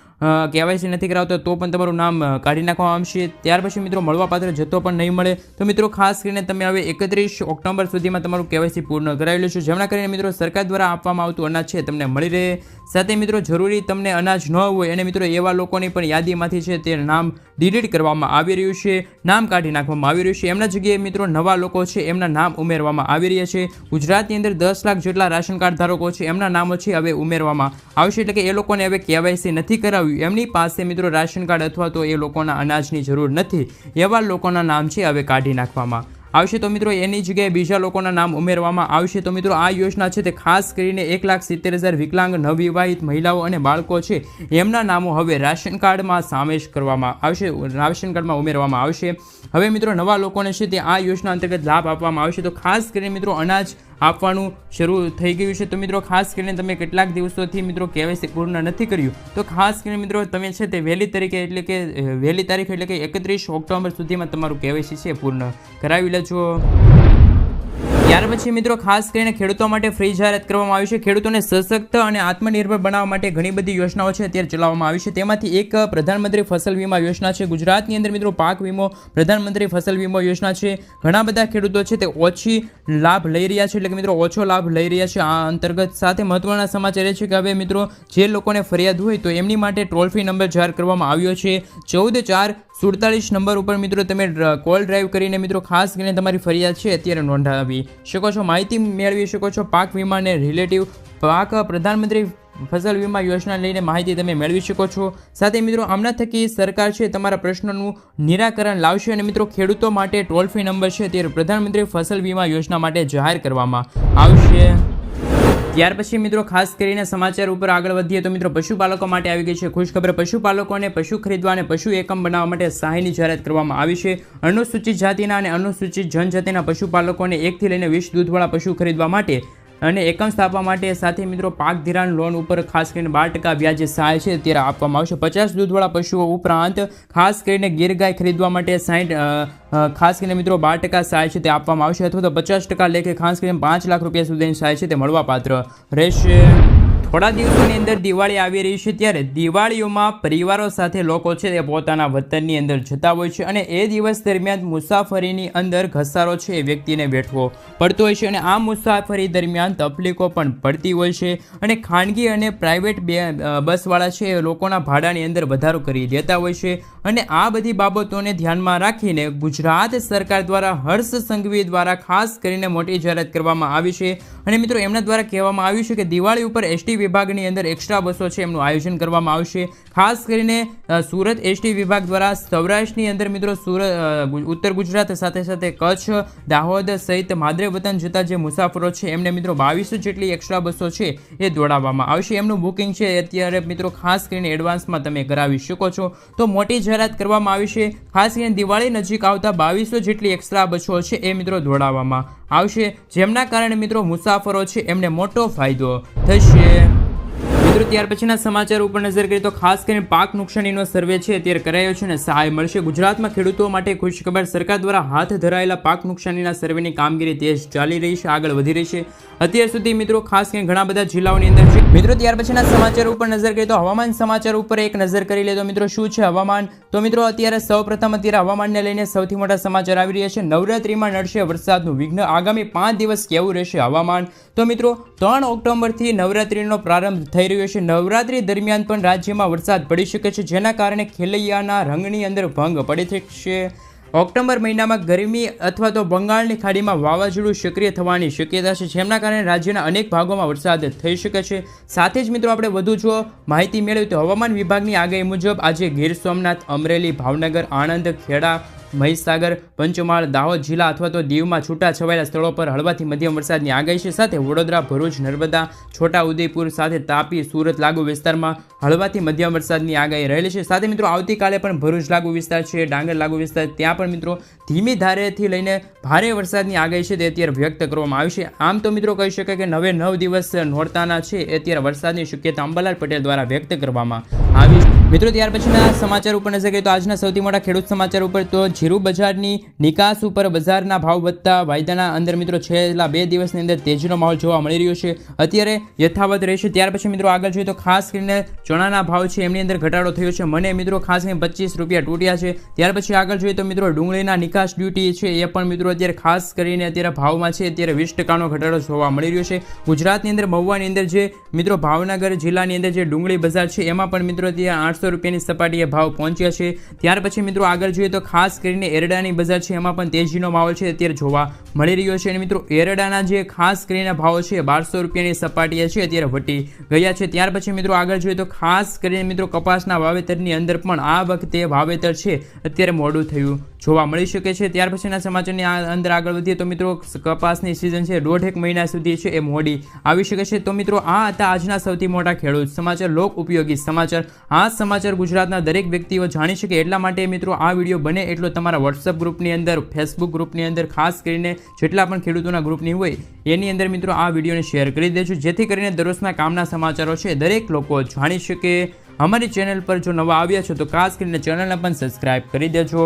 KYC નથી કરાવતા તો પણ તમારું નામ કાઢી નાખવામાં આવશે। ત્યાર પછી મિત્રો મળવાપાત્ર જથ્થો પણ નહીં મળે। તો મિત્રો ખાસ કરીને તમે હવે 31 ઓક્ટોબર સુધીમાં તમારું KYC પૂર્ણ કરાવી લેશો, જેમના કરીને મિત્રો સરકાર દ્વારા આપવામાં આવતું અનાજ છે તમને મળી રહે। સાથે મિત્રો જરૂરી તમને અનાજ ન હોય અને મિત્રો એવા લોકોની પણ યાદીમાંથી છે તે નામ ડિલીટ કરવામાં આવી રહ્યું છે, નામ કાઢી નાખવામાં આવી રહ્યું છે। એમના જગ્યાએ મિત્રો નવા લોકો છે એમના નામ ઉમેરવામાં આવી રહ્યા છે। ગુજરાતની અંદર 10 લાખ જેટલા રાશન કાર્ડ ધારકો છે એમના નામો છે હવે ઉમેરવામાં આવશે। એટલે કે એ લોકોને હવે KYC નથી કરાવ્યું, એમની પાસે મિત્રો રાશન કાર્ડ અથવા તો એ લોકોના અનાજની જરૂર નથી એવા લોકોના નામ છે હવે કાઢી નાખવામાં આવશે। તો મિત્રો એની જગ્યાએ બીજા લોકોના નામ ઉમેરવામાં આવશે। તો મિત્રો આ યોજના છે તે ખાસ કરીને 1,70,000 વિકલાંગ, નવવિવાહિત મહિલાઓ અને બાળકો છે એમના નામો હવે રાશન કાર્ડમાં સામેલ કરવામાં આવશે, રાશન કાર્ડમાં ઉમેરવામાં આવશે। હવે મિત્રો નવા લોકોને છે તે આ યોજના અંતર્ગત લાભ આપવામાં આવશે। તો ખાસ કરીને મિત્રો અનાજ આપવાનું શરૂ થઈ ગયું છે। તો મિત્રો ખાસ કરીને તમે કેટલાક દિવસોથી મિત્રો KYC પૂર્ણ નથી કર્યું તો ખાસ કરીને મિત્રો તમે છે તે વહેલી તારીખ એટલે કે 31 ઓક્ટોબર સુધીમાં તમારું KYC છે પૂર્ણ કરાવી લેજો। ત્યાર પછી મિત્રો ખાસ કરીને ખેડૂતો માટે ફ્રી જાહેરાત કરવામાં આવી છે। ખેડૂતોને સશક્ત અને આત્મનિર્ભર બનાવવા માટે ઘણી બધી યોજનાઓ છે અત્યારે ચલાવવામાં આવી છે। તેમાંથી એક પ્રધાનમંત્રી ફસલ વીમા યોજના છે। ગુજરાતની અંદર મિત્રો પાક વીમો, પ્રધાનમંત્રી ફસલ વીમા યોજના છે। ઘણા બધા ખેડૂતો છે તે ઓછી લાભ લઈ રહ્યા છે, એટલે કે મિત્રો ઓછો લાભ લઈ રહ્યા છે આ અંતર્ગત। સાથે મહત્વના સમાચાર એ છે કે હવે મિત્રો જે લોકોને ફરિયાદ હોય તો એમની માટે ટોલ ફ્રી નંબર જાહેર કરવામાં આવ્યો છે। 14 4 47 નંબર ઉપર મિત્રો તમે કોલ ડ્રાઈવ કરીને મિત્રો ખાસ કરીને તમારી ફરિયાદ છે અત્યારે નોંધાવી શકો છો, માહિતી મેળવી શકો છો। પાક વીમાને રિલેટિવ પાક પ્રધાનમંત્રી ફસલ વીમા યોજના લઈને માહિતી તમે મેળવી શકો છો। સાથે મિત્રો આમના થકી સરકાર છે તમારા પ્રશ્નોનું નિરાકરણ લાવશે અને મિત્રો ખેડૂતો માટે ટોલ ફ્રી નંબર છે ત્યારે પ્રધાનમંત્રી ફસલ વીમા યોજના માટે જાહેર કરવામાં આવશે। ત્યાર પછી મિત્રો ખાસ કરીને સમાચાર ઉપર આગળ વધીએ તો મિત્રો પશુપાલકો માટે આવી ગઈ છે ખુશખબર। પશુપાલકોને પશુ ખરીદવા અને પશુ એકમ બનાવવા માટે સહાયની જાહેરાત કરવામાં આવી છે। અનુસૂચિત જાતિના અને અનુસૂચિત જનજાતિના પશુપાલકોને 1 થી લઈને 20 દૂધવાળા પશુ ખરીદવા માટે અને એકમ સ્થાપવા માટે સાથે મિત્રો પાક ધિરાણ લોન ઉપર ખાસ કરીને 12% વ્યાજે સહાય છે ત્યારે આપવામાં આવશે। 50 દૂધવાળા પશુઓ ઉપરાંત ખાસ કરીને ગીર ગાય ખરીદવા માટે 60 ખાસ કરીને મિત્રો 12% સહાય છે તે આપવામાં આવશે, અથવા તો 50% લેખે ખાસ કરીને 5 લાખ રૂપિયા સુધીની સહાય છે તે મળવાપાત્ર રહેશે। થોડા દિવસોની અંદર દિવાળી આવી રહી છે ત્યારે દિવાળીઓમાં પરિવારો સાથે લોકો છે તે પોતાના વતનની અંદર જતા હોય છે અને એ દિવસ દરમિયાન મુસાફરીની અંદર ઘસારો છે એ વ્યક્તિને વેઠવો પડતો હોય છે અને આ મુસાફરી દરમિયાન તકલીફો પણ પડતી હોય છે અને ખાનગી અને પ્રાઇવેટ બસવાળા છે એ લોકોના ભાડાની અંદર વધારો કરી દેતા હોય છે। અને આ બધી બાબતોને ધ્યાનમાં રાખીને ગુજરાત સરકાર દ્વારા હર્ષ સંઘવી દ્વારા ખાસ કરીને મોટી જાહેરાત કરવામાં આવી છે અને મિત્રો એમના દ્વારા કહેવામાં આવ્યું છે કે દિવાળી ઉપર ST વિભાગની અંદર એક્સ્ટ્રા બસો છે એમનું આયોજન કરવામાં આવશે। ખાસ કરીને સુરત ST વિભાગ દ્વારા સૌરાષ્ટ્રની અંદર મિત્રો ઉત્તર ગુજરાત સાથે સાથે કચ્છ, દાહોદ સહિત માદરે વતન જતા જે મુસાફરો છે એમને મિત્રો 2200 જેટલી એક્સ્ટ્રા બસો છે એ દોડાવવામાં આવશે। એમનું બુકિંગ છે અત્યારે મિત્રો ખાસ કરીને એડવાન્સમાં તમે કરાવી શકો છો। તો મોટી જાહેરાત કરવામાં આવી છે, ખાસ કરીને દિવાળી નજીક આવતા 2200 જેટલી એક્સ્ટ્રા બસો છે એ મિત્રો દોડાવવામાં આવશે, જેમના કારણે મિત્રો મુસાફરો છે એમને મોટો ફાયદો થશે। મિત્રો ત્યાર પછીના સમાચાર ઉપર નજર કરીએ તો ખાસ કરીને પાક નુકસાનીનો સર્વે છે અત્યારે કરાયો છે અને સહાય મળશે. ગુજરાતમાં ખેડૂતો માટે ખુશખબર, સરકાર દ્વારા હાથ ધરાયેલા પાક નુકસાનીના સર્વેની કામગીરી તેજ ચાલી રહી છે, આગળ વધી રહી છે. અત્યાર સુધી મિત્રો ખાસ કરીને ઘણા બધા જિલ્લાઓની અંદર છે. મિત્રો ત્યાર પછીના સમાચાર ઉપર નજર કરીએ તો હવામાન સમાચાર ઉપર એક નજર કરી લે તો મિત્રો શું છે હવામાન. તો મિત્રો અત્યારે સૌપ્રથમ અત્યારે હવામાનને લઈને સૌથી મોટા સમાચાર આવી રહ્યા છે. નવરાત્રીમાં નડશે વરસાદનું વિઘ્ન, આગામી 5 દિવસ કેવું રહેશે હવામાન. તો મિત્રો 3 ઓક્ટોબરથી નવરાત્રીનો પ્રારંભ થઈ રહ્યો છે. નવરાત્રી દરમિયાન પણ રાજ્યમાં વરસાદ પડી શકે છે, જેના કારણે ખેલૈયાના રંગની અંદર ભંગ પડી શકશે. ઓક્ટોબર મહિનામાં ગરમી અથવા તો બંગાળની ખાડીમાં વાવાઝોડું સક્રિય થવાની શક્યતા છે, જેમના કારણે રાજ્યના અનેક ભાગોમાં વરસાદ થઈ શકે છે. સાથે જ મિત્રો આપણે વધુ જો માહિતી મેળવી તો હવામાન વિભાગની આગાહી મુજબ આજે ગીર સોમનાથ, અમરેલી, ભાવનગર, આણંદ, ખેડા, મહીસાગર, પંચમહાલ, દાહોદ જિલ્લા અથવા તો દીવમાં છૂટા છવાયેલા સ્થળો પર હળવાથી મધ્યમ વરસાદની આગાહી છે. સાથે વડોદરા, ભરૂચ, નર્મદા, છોટા ઉદેપુર સાથે તાપી, સુરત લાગુ વિસ્તારમાં હળવાથી મધ્યમ વરસાદની આગાહી રહેલી છે. સાથે મિત્રો આવતીકાલે પણ ભરૂચ લાગુ વિસ્તાર છે, ડાંગર લાગુ વિસ્તાર, ત્યાં પણ મિત્રો ધીમી ધારેથી લઈને ભારે વરસાદની આગાહી છે તે અત્યારે વ્યક્ત કરવામાં આવી છે. આમ તો મિત્રો કહી શકાય કે 9 દિવસ નોરતાના છે એ અત્યારે વરસાદની શક્યતા અંબાલાલ પટેલ દ્વારા વ્યક્ત કરવામાં આવી છે. મિત્રો ત્યાર પછીના સમાચાર ઉપર નજર કરીએ તો આજના સૌથી મોટા ખેડૂત સમાચાર ઉપર તો જીરું બજારની નિકાસ ઉપર બજારના ભાવ વધતા વાયદાના અંદર મિત્રો છેલ્લા 2 દિવસની અંદર તેજીનો માહોલ જોવા મળી રહ્યો છે, અત્યારે યથાવત રહેશે. ત્યાર પછી મિત્રો આગળ જોઈએ તો ખાસ કરીને ચણાના ભાવ છે એમની અંદર ઘટાડો થયો છે, મને મિત્રો ખાસ કરીને 25 રૂપિયા તૂટ્યા છે. ત્યાર પછી આગળ જોઈએ તો મિત્રો ડુંગળીના નિકાસ ડ્યુટી છે એ પણ મિત્રો અત્યારે ખાસ કરીને અત્યારે ભાવમાં છે અત્યારે 20% ઘટાડો જોવા મળી રહ્યો છે. ગુજરાતની અંદર મહુવાની અંદર જે મિત્રો ભાવનગર જિલ્લાની અંદર જે ડુંગળી બજાર છે એમાં પણ મિત્રો અત્યારે 800 રૂપિયાની સપાટીએ ભાવ પહોંચ્યા છે. ત્યાર પછી મિત્રો આગળ જોઈએ તો ખાસ કરીને એરડાની બજાર છે એમાં પણ તેજીનો માહોલ છે અત્યારે જોવા મળી રહ્યો છે. અને મિત્રો એરડાના જે ખાસ કરીને ભાવ છે 1200 રૂપિયાની સપાટીએ છે અત્યારે વટી ગયા છે. ત્યાર પછી મિત્રો આગળ જોઈએ તો ખાસ કરીને મિત્રો કપાસના વાવેતરની અંદર પણ આ વખતે વાવેતર છે અત્યારે મોડું થયું જોવા મળી શકે છે. ત્યાર પછીના સમાચારની અંદર આગળ વધીએ તો મિત્રો કપાસની સિઝન છે 1.5 મહિના સુધી છે એ મોડી આવી શકે છે. તો મિત્રો આ હતા આજના સૌથી મોટા ખેડૂત સમાચાર, લોક ઉપયોગી સમાચાર. આ સમાચાર ગુજરાતના દરેક વ્યક્તિઓ જાણી શકે એટલા માટે મિત્રો આ વિડીયો બને એટલો તમારા વોટ્સઅપ ગ્રુપની અંદર, ફેસબુક ગ્રુપની અંદર, ખાસ કરીને જેટલા પણ ખેડૂતોના ગ્રુપની હોય એની અંદર મિત્રો આ વિડીયોને શેર કરી દેજો, જેથી કરીને દરરોજના કામના સમાચારો છે દરેક લોકો જાણી શકે. અમારી ચેનલ પર જો નવા આવ્યા છો તો ખાસ કરીને ચેનલને પણ સબસ્ક્રાઈબ કરી દેજો.